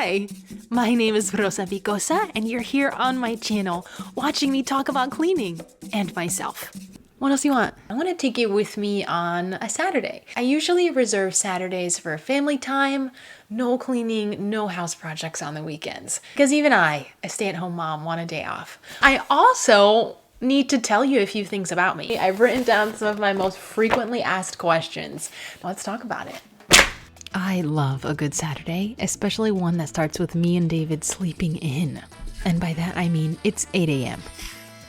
Hi, my name is Rosa Vicosa, and you're here on my channel watching me talk about cleaning and myself. What else do you want? I want to take you with me on a Saturday. I usually reserve Saturdays for family time, no cleaning, no house projects on the weekends. Because even I, a stay-at-home mom, want a day off. I also need to tell you a few things about me. I've written down some of my most frequently asked questions. Let's talk about it. I love a good Saturday, especially one that starts with me and David sleeping in. And by that I mean it's 8 a.m.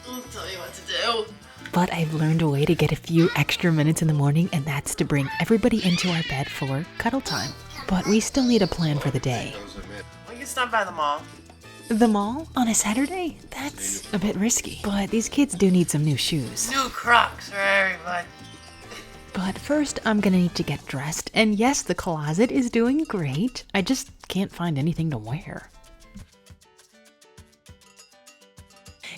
I'll tell you what to do. But I've learned a way to get a few extra minutes in the morning, and that's to bring everybody into our bed for cuddle time. But we still need a plan for the day. We can stop by the mall. The mall on a Saturday? That's a bit risky. But these kids do need some new shoes. New Crocs for everybody. But first, I'm gonna need to get dressed. And yes, the closet is doing great. I just can't find anything to wear.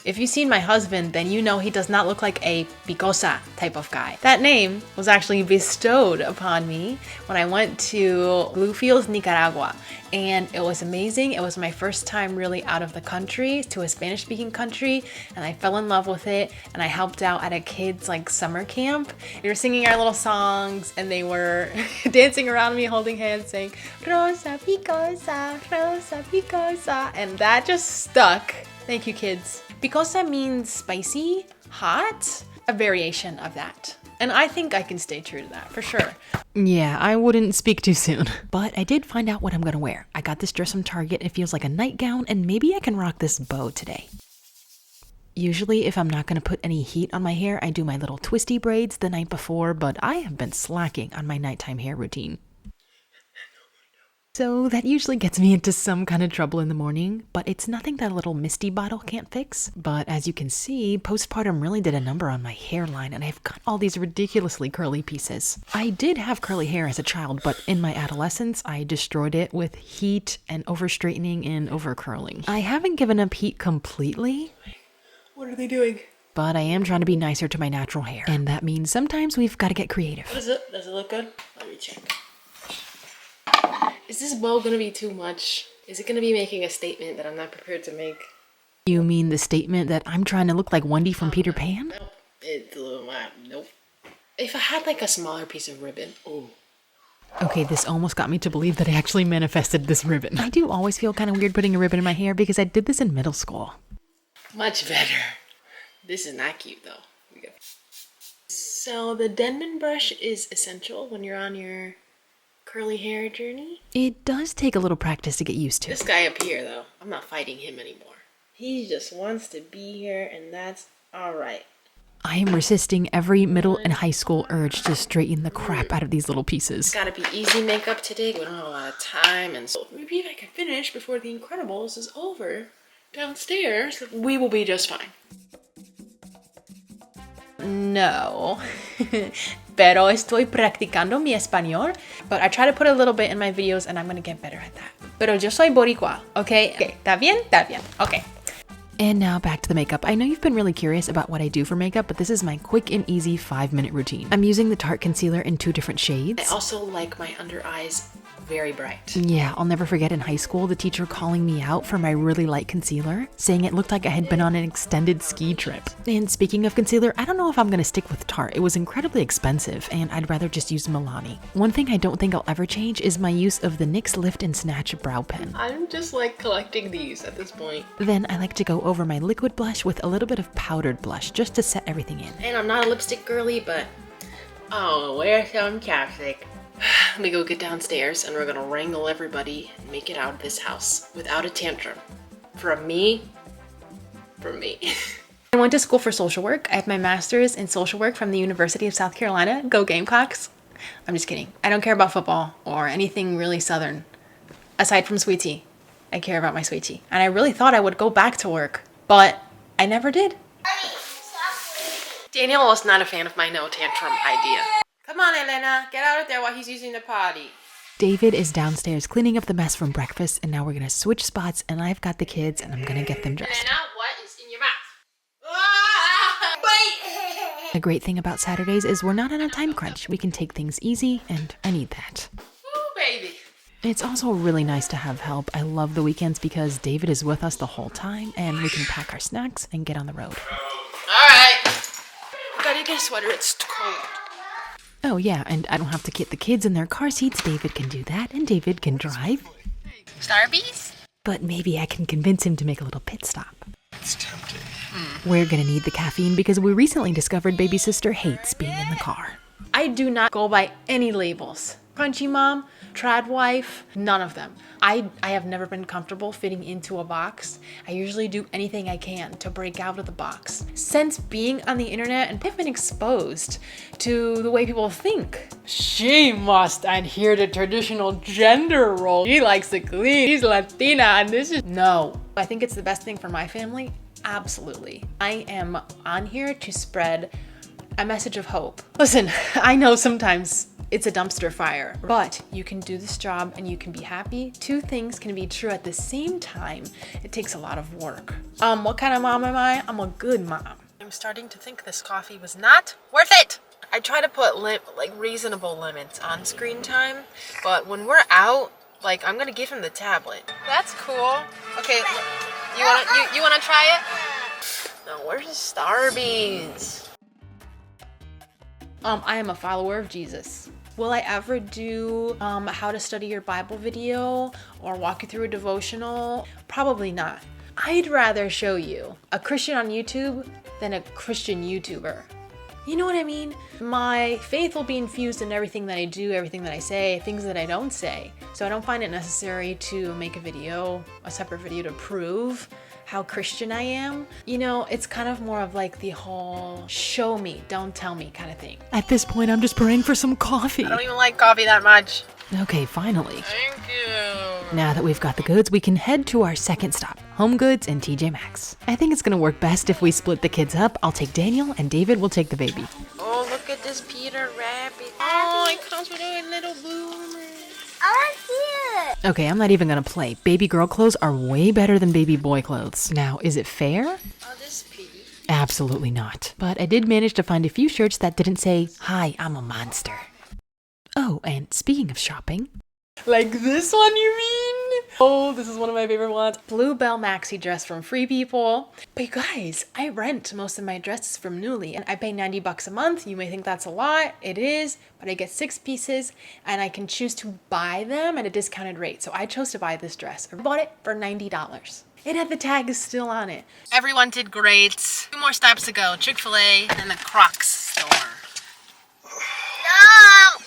If you've seen my husband, then you know he does not look like a Picosa type of guy. That name was actually bestowed upon me when I went to Bluefields, Nicaragua. And it was amazing. It was my first time really out of the country to a Spanish-speaking country, and I fell in love with it. And I helped out at a kids' summer camp. They were singing our little songs, and they were dancing around me, holding hands, saying "Rosa Picosa, Rosa Picosa," and that just stuck. Thank you, kids. Picosa means spicy, hot, a variation of that. And I think I can stay true to that, for sure. Yeah, I wouldn't speak too soon. But I did find out what I'm gonna wear. I got this dress from Target. It feels like a nightgown, and maybe I can rock this bow today. Usually, if I'm not gonna put any heat on my hair, I do my little twisty braids the night before, but I have been slacking on my nighttime hair routine. So that usually gets me into some kind of trouble in the morning, but it's nothing that a little Misty bottle can't fix. But as you can see, postpartum really did a number on my hairline, and I've got all these ridiculously curly pieces. I did have curly hair as a child, but in my adolescence, I destroyed it with heat and over straightening and over curling. I haven't given up heat completely. What are they doing? But I am trying to be nicer to my natural hair. And that means sometimes we've got to get creative. What is it? Does it look good? Let me check. Is this bow gonna be too much? Is it gonna be making a statement that I'm not prepared to make? You mean the statement that I'm trying to look like Wendy from Peter Pan? Nope. It's a little nope. If I had a smaller piece of ribbon. Oh. Okay, this almost got me to believe that I actually manifested this ribbon. I do always feel kind of weird putting a ribbon in my hair because I did this in middle school. Much better. This is not cute though. So the Denman brush is essential when you're on your curly hair journey. It does take a little practice to get used to. This guy up here though, I'm not fighting him anymore. He just wants to be here, and that's alright. I am resisting every middle and high school urge to straighten the crap out of these little pieces. It's gotta be easy makeup today. We don't have a lot of time, and so maybe if I can finish before The Incredibles is over downstairs, we will be just fine. No. Pero estoy practicando mi español. But I try to put a little bit in my videos, and I'm gonna get better at that. Pero yo soy boricua, okay? Okay, ¿está bien? Está bien. Okay. And now back to the makeup. I know you've been really curious about what I do for makeup, but this is my quick and easy 5-minute routine. I'm using the Tarte concealer in 2 different shades. I also like my under eyes very bright. Yeah, I'll never forget in high school the teacher calling me out for my really light concealer, saying it looked like I had been on an extended ski trip. And speaking of concealer, I don't know if I'm gonna stick with Tarte. It was incredibly expensive, and I'd rather just use Milani. One thing I don't think I'll ever change is my use of the NYX Lift and Snatch brow pen. I'm just collecting these at this point. Then I like to go over my liquid blush with a little bit of powdered blush just to set everything in. And I'm not a lipstick girly, but oh, wear some chapstick. Let me go get downstairs, and we're gonna wrangle everybody and make it out of this house without a tantrum. From me. I went to school for social work. I have my master's in social work from the University of South Carolina. Go Gamecocks. I'm just kidding. I don't care about football or anything really Southern. Aside from sweet tea. I care about my sweet tea. And I really thought I would go back to work, but I never did. Daniel was not a fan of my no tantrum idea. Come on, Elena, get out of there while he's using the potty. David is downstairs cleaning up the mess from breakfast, and now we're gonna switch spots, and I've got the kids, and I'm gonna get them dressed. Elena, what is in your mouth? Ah, wait! The great thing about Saturdays is we're not on a time crunch. We can take things easy, and I need that. Ooh, baby. It's also really nice to have help. I love the weekends because David is with us the whole time and we can pack our snacks and get on the road. Alright. Gotta get a sweater, it's cold. Oh yeah, and I don't have to get the kids in their car seats. David can do that and David can drive. Starbies? But maybe I can convince him to make a little pit stop. It's tempting. We're gonna need the caffeine because we recently discovered baby sister hates being in the car. I do not go by any labels. Crunchy mom, trad wife, none of them. I have never been comfortable fitting into a box. I usually do anything I can to break out of the box. Since being on the internet, and I've been exposed to the way people think. She must adhere to traditional gender roles. She likes to clean. She's Latina and this is... No. I think it's the best thing for my family. Absolutely. I am on here to spread a message of hope. Listen, I know sometimes it's a dumpster fire, but you can do this job and you can be happy. Two things can be true at the same time. It takes a lot of work. What kind of mom am I? I'm a good mom. I'm starting to think this coffee was not worth it. I try to put reasonable limits on screen time, but when we're out, I'm gonna give him the tablet. That's cool. Okay, you wanna try it? No, where's the Starbies? I am a follower of Jesus. Will I ever do how to study your Bible video or walk you through a devotional? Probably not. I'd rather show you a Christian on YouTube than a Christian YouTuber. You know what I mean? My faith will be infused in everything that I do, everything that I say, things that I don't say. So I don't find it necessary to make a separate video to prove how Christian I am. You know, it's kind of more of the whole show me, don't tell me kind of thing. At this point, I'm just praying for some coffee. I don't even like coffee that much. Okay, finally. Thank you. Now that we've got the goods, we can head to our second stop, Home Goods and TJ Maxx. I think it's gonna work best if we split the kids up. I'll take Daniel and David will take the baby. Oh, look at this Peter Rabbit. Oh, it comes with a little boomer. I see it. Okay, I'm not even gonna play. Baby girl clothes are way better than baby boy clothes. Now, is it fair? Oh, this piggy. Absolutely not. But I did manage to find a few shirts that didn't say, "Hi, I'm a monster." Oh, and speaking of shopping. Like this one, you mean? Oh, this is one of my favorite ones. Bluebell maxi dress from Free People. But you guys, I rent most of my dresses from Nuuly and I pay $90 a month. You may think that's a lot. It is, but I get 6 pieces and I can choose to buy them at a discounted rate. So I chose to buy this dress. I bought it for $90. It had the tag still on it. Everyone did great. 2 more steps to go. Chick-fil-A and the Crocs store. No.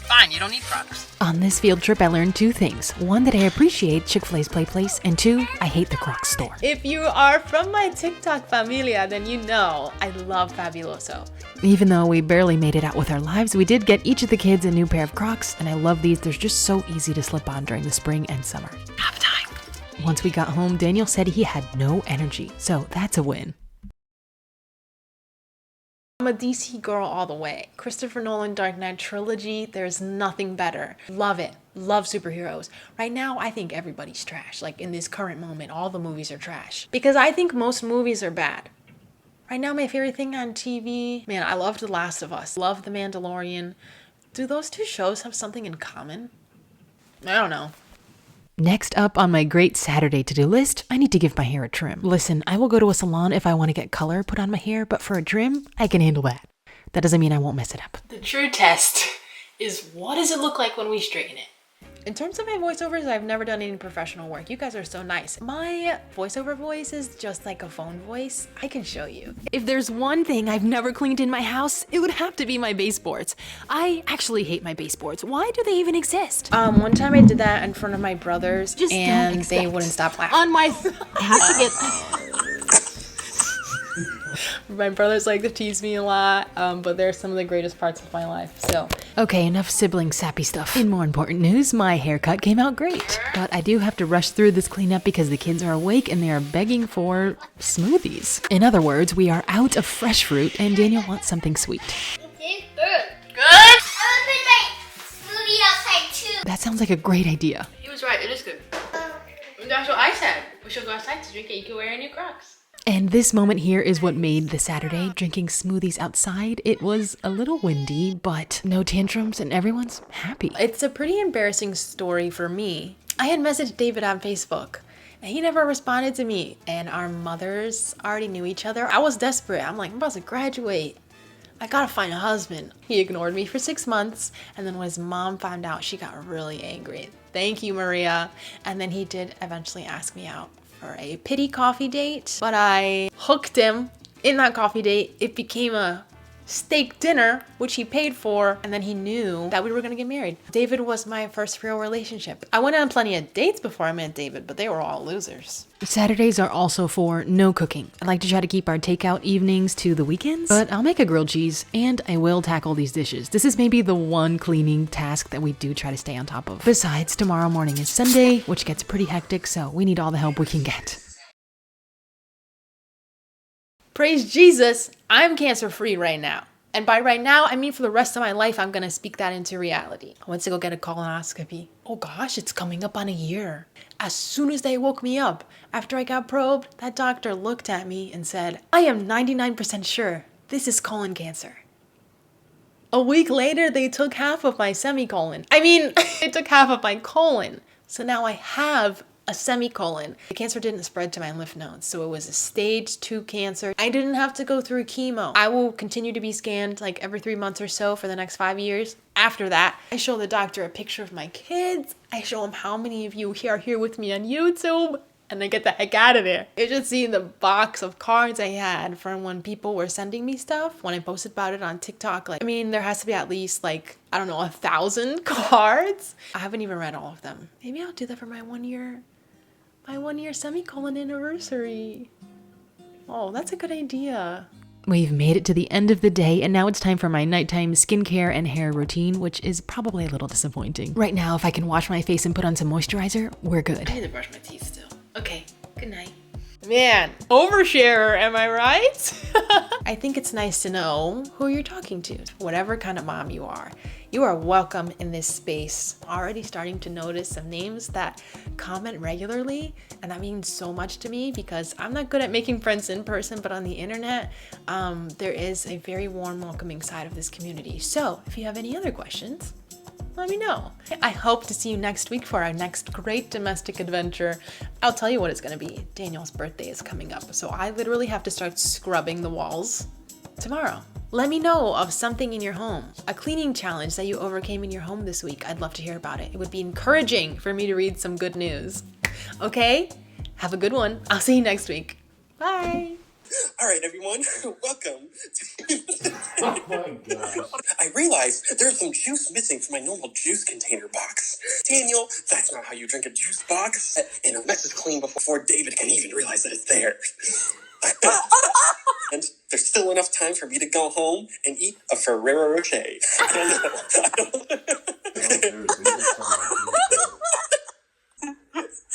Fine, you don't need Crocs. On this field trip, I learned 2 things. 1, that I appreciate Chick-fil-A's play place, and 2, I hate the Crocs store. If you are from my TikTok familia, then you know I love Fabuloso. Even though we barely made it out with our lives, we did get each of the kids a new pair of Crocs, and I love these. They're just so easy to slip on during the spring and summer. Have time. Once we got home, Daniel said he had no energy, so that's a win. I'm a DC girl all the way. Christopher Nolan Dark Knight trilogy, there's nothing better. Love it. Love superheroes. Right now, I think everybody's trash. In this current moment, all the movies are trash. Because I think most movies are bad. Right now, my favorite thing on TV, man, I love The Last of Us. Love The Mandalorian. Do those 2 shows have something in common? I don't know. Next up on my great Saturday to-do list, I need to give my hair a trim. Listen, I will go to a salon if I want to get color put on my hair, but for a trim, I can handle that. That doesn't mean I won't mess it up. The true test is, what does it look like when we straighten it? In terms of my voiceovers, I've never done any professional work. You guys are so nice. My voiceover voice is just like a phone voice. I can show you. If there's one thing I've never cleaned in my house, it would have to be my baseboards. I actually hate my baseboards. Why do they even exist? One time I did that in front of my brothers and they wouldn't stop laughing. On my... I have to get... My brothers like to tease me a lot, but they're some of the greatest parts of my life, so. Okay, enough sibling sappy stuff. In more important news, my haircut came out great. But I do have to rush through this cleanup because the kids are awake and they are begging for smoothies. In other words, we are out of fresh fruit and Daniel wants something sweet. It is good. Good? I want to put my smoothie outside too. That sounds like a great idea. He was right, it is good. That's what I said. We should go outside to drink it. You can wear your new Crocs. And this moment here is what made the Saturday, drinking smoothies outside. It was a little windy, but no tantrums and everyone's happy. It's a pretty embarrassing story for me. I had messaged David on Facebook and he never responded to me, and our mothers already knew each other. I was desperate. I'm like, I'm about to graduate. I gotta find a husband. He ignored me for 6 months, and then when his mom found out, she got really angry. Thank you, Maria. And then he did eventually ask me out for a pity coffee date, but I hooked him in that coffee date. It became a steak dinner, which he paid for, and then he knew that we were gonna get married. David was my first real relationship. I went on plenty of dates before I met David, but they were all losers. Saturdays are also for no cooking. I like to try to keep our takeout evenings to the weekends, but I'll make a grilled cheese and I will tackle these dishes. This is maybe the one cleaning task that we do try to stay on top of. Besides, tomorrow morning is Sunday, which gets pretty hectic, so we need all the help we can get. Praise Jesus, I'm cancer-free right now. And by right now, I mean for the rest of my life, I'm gonna speak that into reality. I went to go get a colonoscopy. Oh gosh, it's coming up on a year. As soon as they woke me up, after I got probed, that doctor looked at me and said, I am 99% sure this is colon cancer. A week later, they took half of my semicolon. They took half of my colon. So now I have a semicolon. The cancer didn't spread to my lymph nodes, so it was a stage 2 cancer. I didn't have to go through chemo. I will continue to be scanned like every 3 months or so for the next 5 years. After that, I show the doctor a picture of my kids. I show him how many of you are here with me on YouTube, and I get the heck out of there. You should see the box of cards I had from when people were sending me stuff, when I posted about it on TikTok. There has to be at least 1,000 cards. I haven't even read all of them. Maybe I'll do that for my 1 year semicolon anniversary. Oh, that's a good idea. We've made it to the end of the day, and now it's time for my nighttime skincare and hair routine, which is probably a little disappointing. Right now, if I can wash my face and put on some moisturizer, we're good. I need to brush my teeth still. Okay, good night. Man, oversharer, am I right? I think it's nice to know who you're talking to. Whatever kind of mom you are welcome in this space. Already starting to notice some names that comment regularly, and that means so much to me because I'm not good at making friends in person, but on the internet, there is a very warm, welcoming side of this community. So if you have any other questions, let me know. I hope to see you next week for our next great domestic adventure. I'll tell you what it's gonna be. Daniel's birthday is coming up, so I literally have to start scrubbing the walls tomorrow. Let me know of something in your home, a cleaning challenge that you overcame in your home this week. I'd love to hear about it. It would be encouraging for me to read some good news. Okay, have a good one. I'll see you next week. Bye. All right, everyone, welcome to... Oh my gosh. I realized there's some juice missing from my normal juice container box. Daniel, that's not how you drink a juice box. And a mess is clean before David can even realize that it's there. And there's still enough time for me to go home and eat a Ferrero Rocher.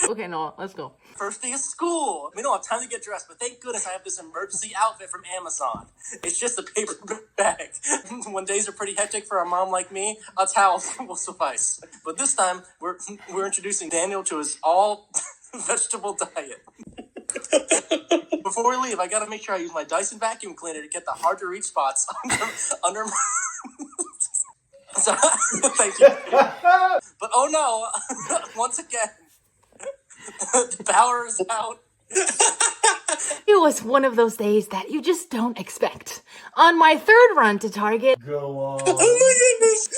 Okay, Noah, let's go. First day of school. We don't have time to get dressed, but thank goodness I have this emergency outfit from Amazon. It's just a paper bag. When days are pretty hectic for a mom like me, a towel will suffice. But this time, we're introducing Daniel to his all vegetable diet. Before we leave, I gotta make sure I use my Dyson vacuum cleaner to get the hard to reach spots under my... Sorry, thank you. But oh no, once again, the power is out. It was one of those days that you just don't expect. On my third run to Target, Go on. Oh my goodness!